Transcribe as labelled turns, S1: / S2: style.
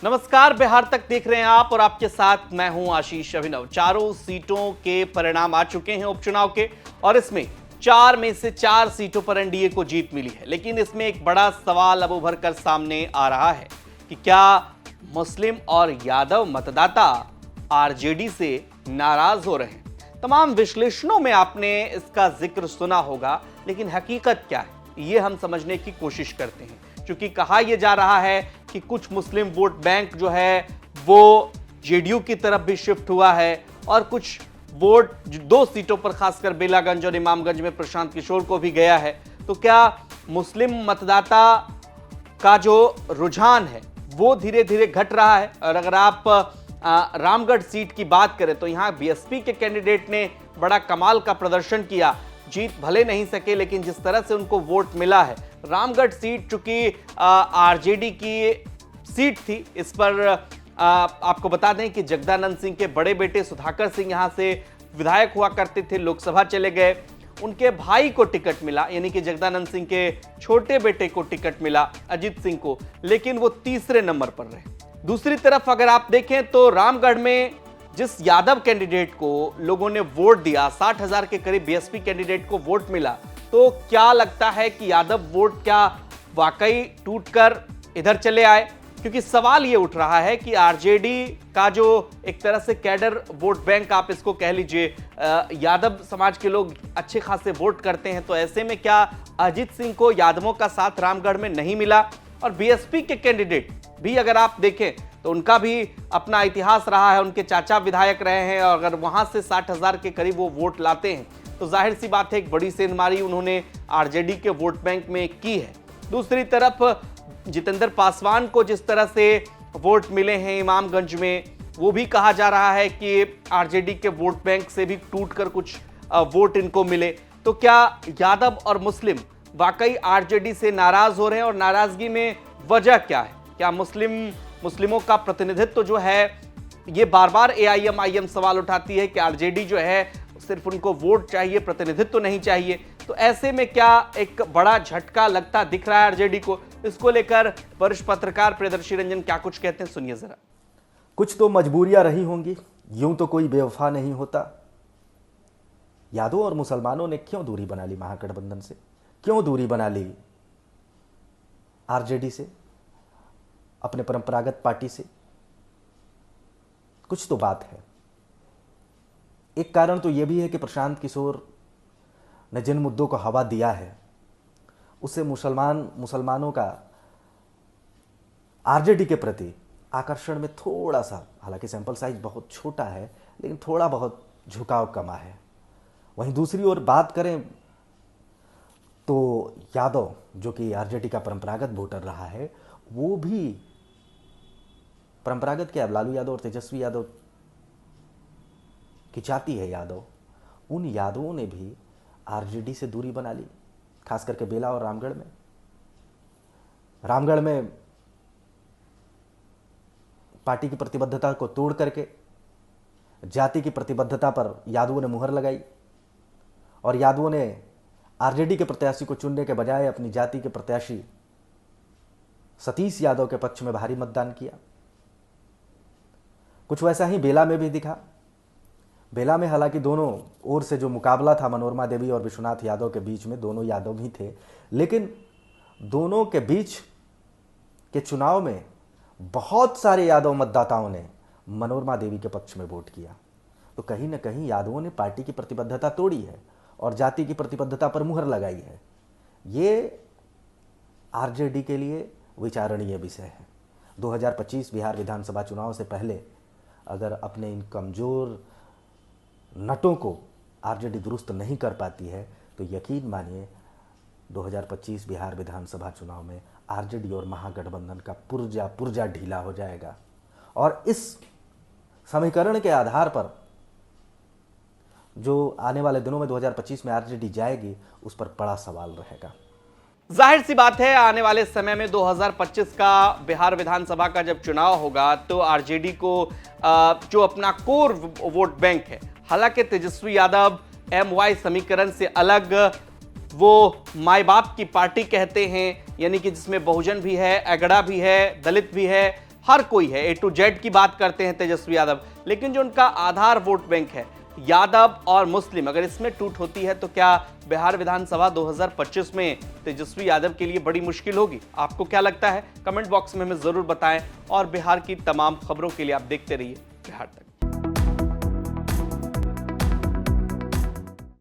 S1: नमस्कार, बिहार तक देख रहे हैं आप और आपके साथ मैं हूं आशीष अभिनव। चारों सीटों के परिणाम आ चुके हैं उपचुनाव के और इसमें 4 में से 4 सीटों पर एनडीए को जीत मिली है। लेकिन इसमें एक बड़ा सवाल अब उभर कर सामने आ रहा है कि क्या मुस्लिम और यादव मतदाता आरजेडी से नाराज हो रहे हैं। तमाम विश्लेषणों में आपने इसका जिक्र सुना होगा, लेकिन हकीकत क्या है ये हम समझने की कोशिश करते हैं। क्योंकि कहा यह जा रहा है कि कुछ मुस्लिम वोट बैंक जो है वो जेडीयू की तरफ भी शिफ्ट हुआ है और कुछ वोट 2 सीटों पर खासकर बेलागंज और इमामगंज में प्रशांत किशोर को भी गया है। तो क्या मुस्लिम मतदाता का जो रुझान है वो धीरे धीरे घट रहा है। और अगर आप रामगढ़ सीट की बात करें तो यहां बीएसपी के कैंडिडेट ने बड़ा कमाल का प्रदर्शन किया। जीत भले नहीं सके, लेकिन जिस तरह से उनको वोट मिला है, रामगढ़ सीट चूंकि आरजेडी की सीट थी, इस पर आपको बता दें कि जगदानंद सिंह के बड़े बेटे सुधाकर सिंह यहां से विधायक हुआ करते थे, लोकसभा चले गए। उनके भाई को टिकट मिला, यानी कि जगदानंद सिंह के छोटे बेटे को टिकट मिला अजीत सिंह को, लेकिन वो तीसरे नंबर पर रहे। दूसरी तरफ अगर आप देखें तो रामगढ़ में जिस यादव कैंडिडेट को लोगों ने वोट दिया, 60,000 के करीब बीएसपी कैंडिडेट को वोट मिला, तो क्या लगता है कि यादव वोट क्या वाकई टूटकर इधर चले आए। क्योंकि सवाल ये उठ रहा है कि आरजेडी का जो एक तरह से कैडर वोट बैंक आप इसको कह लीजिए, यादव समाज के लोग अच्छे खासे वोट करते हैं, तो ऐसे में क्या अजीत सिंह को यादवों का साथ रामगढ़ में नहीं मिला। और बीएसपी के कैंडिडेट भी अगर आप देखें तो उनका भी अपना इतिहास रहा है, उनके चाचा विधायक रहे हैं और अगर वहां से 60,000 के करीब वो वोट लाते हैं तो जाहिर सी बात है एक बड़ी सेंधमारी उन्होंने आरजेडी के वोट बैंक में की है। दूसरी तरफ जितेंद्र पासवान को जिस तरह से वोट मिले हैं इमामगंज में, वो भी कहा जा रहा है कि आरजेडी के वोट बैंक से भी टूटकर कुछ वोट इनको मिले। तो क्या यादव और मुस्लिम वाकई आरजेडी से नाराज हो रहे हैं और नाराजगी में वजह क्या है। क्या मुस्लिमों का प्रतिनिधित्व जो है, ये बार बार एआईएम सवाल उठाती है कि आरजेडी जो है सिर्फ उनको वोट चाहिए, प्रतिनिधित्व नहीं चाहिए। तो ऐसे में क्या एक बड़ा झटका लगता दिख रहा है आरजेडी को। इसको लेकर वरिष्ठ पत्रकार प्रियदर्शी रंजन क्या कुछ कहते हैं, सुनिए जरा।
S2: कुछ तो मजबूरियां रही होंगी, यूं तो कोई बेवफा नहीं होता। यादवों और मुसलमानों ने क्यों दूरी बना ली महागठबंधन से, क्यों दूरी बना ली आरजेडी से, अपने परंपरागत पार्टी से। कुछ तो बात है। एक कारण तो यह भी है कि प्रशांत किशोर ने जिन मुद्दों को हवा दिया है उससे मुसलमानों का आरजेडी के प्रति आकर्षण में थोड़ा सा, हालांकि सैंपल साइज बहुत छोटा है, लेकिन थोड़ा बहुत झुकाव कमा है। वहीं दूसरी ओर बात करें तो यादव, जो कि आरजेडी का परंपरागत वोटर रहा है, वो भी परंपरागत क्या, लालू यादव और तेजस्वी यादव की जाति है यादव, उन यादवों ने भी आरजेडी से दूरी बना ली, खास करके बेला और रामगढ़ में। रामगढ़ में पार्टी की प्रतिबद्धता को तोड़ करके जाति की प्रतिबद्धता पर यादवों ने मुहर लगाई और यादवों ने आरजेडी के प्रत्याशी को चुनने के बजाय अपनी जाति के प्रत्याशी सतीश यादव के पक्ष में भारी मतदान किया। कुछ वैसा ही बेला में भी दिखा। बेला में हालांकि दोनों ओर से जो मुकाबला था मनोरमा देवी और विश्वनाथ यादव के बीच में, दोनों यादव ही थे, लेकिन दोनों के बीच के चुनाव में बहुत सारे यादव मतदाताओं ने मनोरमा देवी के पक्ष में वोट किया। तो कहीं ना कहीं यादवों ने पार्टी की प्रतिबद्धता तोड़ी है और जाति की प्रतिबद्धता पर मुहर लगाई है। ये आरजेडी के लिए विचारणीय विषय है। 2025 बिहार विधानसभा चुनाव से पहले अगर अपने इन कमजोर नटों को आरजेडी दुरुस्त नहीं कर पाती है तो यकीन मानिए 2025 बिहार विधानसभा चुनाव में आरजेडी और महागठबंधन का पुर्जा ढीला हो जाएगा। और इस समीकरण के आधार पर जो आने वाले दिनों में 2025 में आरजेडी जाएगी, उस पर बड़ा सवाल रहेगा।
S1: जाहिर सी बात है आने वाले समय में 2025 का बिहार विधानसभा का जब चुनाव होगा तो आरजेडी को जो अपना कोर वोट बैंक है, हालांकि तेजस्वी यादव एमवाई समीकरण से अलग वो माई बाप की पार्टी कहते हैं, यानी कि जिसमें बहुजन भी है, एगड़ा भी है, दलित भी है, हर कोई है, A to Z की बात करते हैं तेजस्वी यादव, लेकिन जो उनका आधार वोट बैंक है यादव और मुस्लिम, अगर इसमें टूट होती है तो क्या बिहार विधानसभा 2025 में तेजस्वी यादव के लिए बड़ी मुश्किल होगी? आपको क्या लगता है? कमेंट बॉक्स में हमें जरूर बताएं और बिहार की तमाम खबरों के लिए आप देखते रहिए बिहार तक।